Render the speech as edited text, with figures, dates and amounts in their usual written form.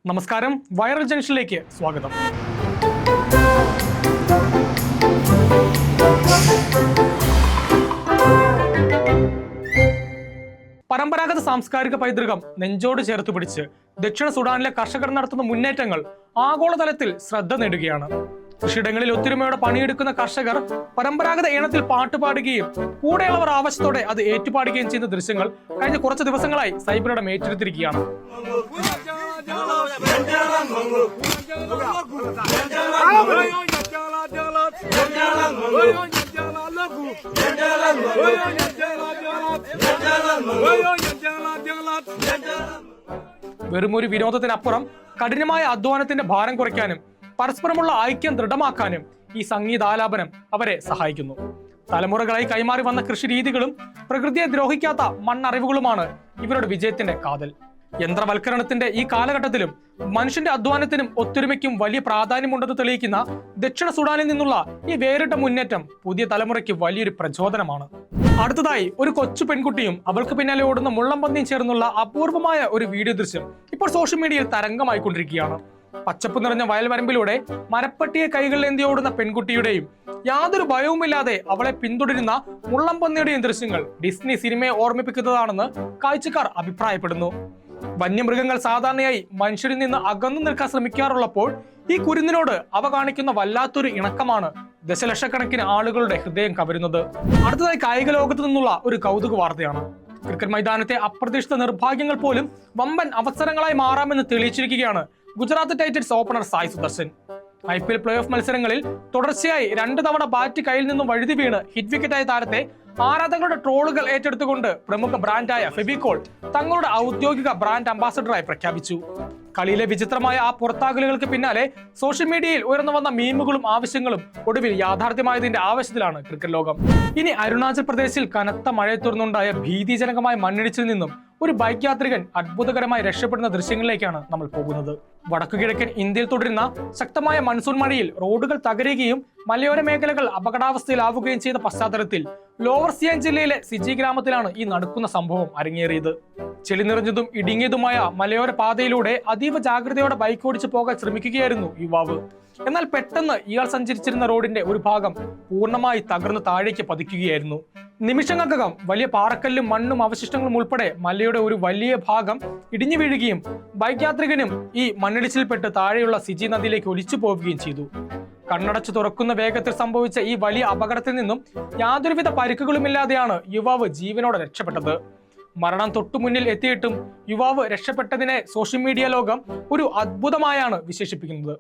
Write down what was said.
നമസ്കാരം, വൈറൽ ജംഗ്ഷനിലേക്ക് സ്വാഗതം. പരമ്പരാഗത സാംസ്കാരിക പൈതൃകം നെഞ്ചോട് ചേർത്ത് പിടിച്ച് ദക്ഷിണ സുഡാനിലെ കർഷകർ നടത്തുന്ന മുന്നേറ്റങ്ങൾ ആഗോളതലത്തിൽ ശ്രദ്ധ നേടുകയാണ്. കൃഷിയിടങ്ങളിൽ ഒത്തൊരുമയോടെ പണിയെടുക്കുന്ന കർഷകർ പരമ്പരാഗത ഈണത്തിൽ പാട്ടുപാടുകയും കൂടെയുള്ളവർ ആവശ്യത്തോടെ അത് ഏറ്റുപാടുകയും ചെയ്യുന്ന ദൃശ്യങ്ങൾ കഴിഞ്ഞ കുറച്ച് ദിവസങ്ങളായി സൈബറിടം ഏറ്റെടുത്തിരിക്കുകയാണ്. വെറും ഒരു വിനോദത്തിനപ്പുറം കഠിനമായ അധ്വാനത്തിന്റെ ഭാരം കുറയ്ക്കാനും പരസ്പരമുള്ള ഐക്യം ദൃഢമാക്കാനും ഈ സംഗീതാലാപനം അവരെ സഹായിക്കുന്നു. തലമുറകളായി കൈമാറി വന്ന കൃഷി രീതികളും പ്രകൃതിയെ ദ്രോഹിക്കാത്ത മണ്ണറിവുകളുമാണ് ഇവരുടെ വിജയത്തിന്റെ കാതൽ. യന്ത്രവൽക്കരണത്തിന്റെ ഈ കാലഘട്ടത്തിലും മനുഷ്യന്റെ അധ്വാനത്തിനും ഒത്തൊരുമയ്ക്കും വലിയ പ്രാധാന്യമുണ്ടെന്ന് തെളിയിക്കുന്ന ദക്ഷിണ സുഡാനിൽ നിന്നുള്ള ഈ വേറിട്ട മുന്നേറ്റം പുതിയ തലമുറയ്ക്ക് വലിയൊരു പ്രചോദനമാണ്. അടുത്തതായി ഒരു കൊച്ചു പെൺകുട്ടിയും അവൾക്ക് പിന്നാലെ ഓടുന്ന മുള്ളംപന്നിയും ചേർന്നുള്ള അപൂർവമായ ഒരു വീഡിയോ ദൃശ്യം ഇപ്പോൾ സോഷ്യൽ മീഡിയയിൽ തരംഗമായിക്കൊണ്ടിരിക്കുകയാണ്. പച്ചപ്പ് നിറഞ്ഞ വയൽവരമ്പിലൂടെ മരപ്പട്ടിയെ കൈകളിലേന്തി ഓടുന്ന പെൺകുട്ടിയുടെയും യാതൊരു ഭയവുമില്ലാതെ അവളെ പിന്തുടരുന്ന മുള്ളംപന്നിയുടെയും ദൃശ്യങ്ങൾ ഡിസ്നി സിനിമയെ ഓർമ്മിപ്പിക്കുന്നതാണെന്ന് കാഴ്ചക്കാർ അഭിപ്രായപ്പെടുന്നു. വന്യമൃഗങ്ങൾ സാധാരണയായി മനുഷ്യരിൽ നിന്ന് അകന്നു നിൽക്കാൻ ശ്രമിക്കാറുള്ളപ്പോൾ ഈ കുരുന്നിനോട് അവ കാണിക്കുന്ന വല്ലാത്തൊരു ഇണക്കമാണ് ദശലക്ഷക്കണക്കിന് ആളുകളുടെ ഹൃദയം കവരുന്നത്. അടുത്തതായി കായിക ലോകത്ത് നിന്നുള്ള ഒരു കൗതുക വാർത്തയാണ്. ക്രിക്കറ്റ് മൈതാനത്തെ അപ്രതീക്ഷിത നിർഭാഗ്യങ്ങൾ പോലും വമ്പൻ അവസരങ്ങളായി മാറാമെന്ന് തെളിയിച്ചിരിക്കുകയാണ് Gujarat Titans opener Sai Sudharsan. IPL play off മത്സരങ്ങളിൽ തുടർച്ചയായി 2 തവണ ബാറ്റ് കയ്യിൽ നിന്നും വഴുതി വീണ് ഹിറ്റ് വിക്കറ്റായ താരത്തെ ആരാധകരുടെ ട്രോളുകൾ ഏറ്റെടുത്തുകൊണ്ട് പ്രമുഖ ബ്രാൻഡായ ഫെവിക്കോൾ തങ്ങളുടെ ഔദ്യോഗിക ബ്രാൻഡ് അംബാസഡറായി പ്രഖ്യാപിച്ചു. കളിയിലെ വിചിത്രമായ ആ പുറത്താകലുകൾക്ക് പിന്നാലെ സോഷ്യൽ മീഡിയയിൽ ഉയർന്നു വന്ന മീമുകളും ആവശ്യങ്ങളും ഒടുവിൽ യാഥാർത്ഥ്യമായതിന്റെ ആവശ്യത്തിലാണ് ക്രിക്കറ്റ് ലോകം. ഇനി അരുണാചൽ പ്രദേശിൽ കനത്ത മഴയെ തുടർന്നുണ്ടായ ഭീതിജനകമായ മണ്ണിടിച്ചിൽ നിന്നും ഒരു ബൈക്ക് യാത്രികൻ അത്ഭുതകരമായി രക്ഷപ്പെടുന്ന ദൃശ്യങ്ങളിലേക്കാണ് നമ്മൾ പോകുന്നത്. വടക്കുകിഴക്കൻ ഇന്ത്യയിൽ തുടരുന്ന ശക്തമായ മൺസൂൺ മഴയിൽ റോഡുകൾ തകരുകയും മലയോര മേഖലകൾ അപകടാവസ്ഥയിലാവുകയും ചെയ്ത പശ്ചാത്തലത്തിൽ ലോവർ സിയാങ് ജില്ലയിലെ സിജി ഗ്രാമത്തിലാണ് ഈ നടക്കുന്ന സംഭവം അരങ്ങേറിയത്. ചെളി നിറഞ്ഞതും ഇടുങ്ങിയതുമായ മലയോര പാതയിലൂടെ അതീവ ജാഗ്രതയോടെ ബൈക്ക് ഓടിച്ചു പോകാൻ ശ്രമിക്കുകയായിരുന്നു യുവാവ്. എന്നാൽ പെട്ടെന്ന് ഇയാൾ സഞ്ചരിച്ചിരുന്ന റോഡിന്റെ ഒരു ഭാഗം പൂർണ്ണമായി തകർന്ന് താഴേക്ക് പതിക്കുകയായിരുന്നു. നിമിഷങ്ങൾക്കകം വലിയ പാറക്കല്ലും മണ്ണും അവശിഷ്ടങ്ങളും ഉൾപ്പെടെ മലയുടെ ഒരു വലിയ ഭാഗം ഇടിഞ്ഞു വീഴുകയും ബൈക്ക് യാത്രികനും ഈ മണ്ണിടിച്ചിൽപ്പെട്ട് താഴെയുള്ള സിജി നദിയിലേക്ക് ഒലിച്ചു പോവുകയും ചെയ്തു. കണ്ണടച്ചു തുറക്കുന്ന വേഗത്തിൽ സംഭവിച്ച ഈ വലിയ അപകടത്തിൽ നിന്നും യാതൊരുവിധ പരിക്കുകളുമില്ലാതെയാണ് യുവാവ് ജീവനോടെ രക്ഷപ്പെട്ടത്. മരണം തൊട്ടുമുന്നിൽ എത്തിയിട്ടും യുവാവ് രക്ഷപ്പെട്ടതിനെ സോഷ്യൽ മീഡിയ ലോകം ഒരു അത്ഭുതമായാണ് വിശേഷിപ്പിക്കുന്നത്.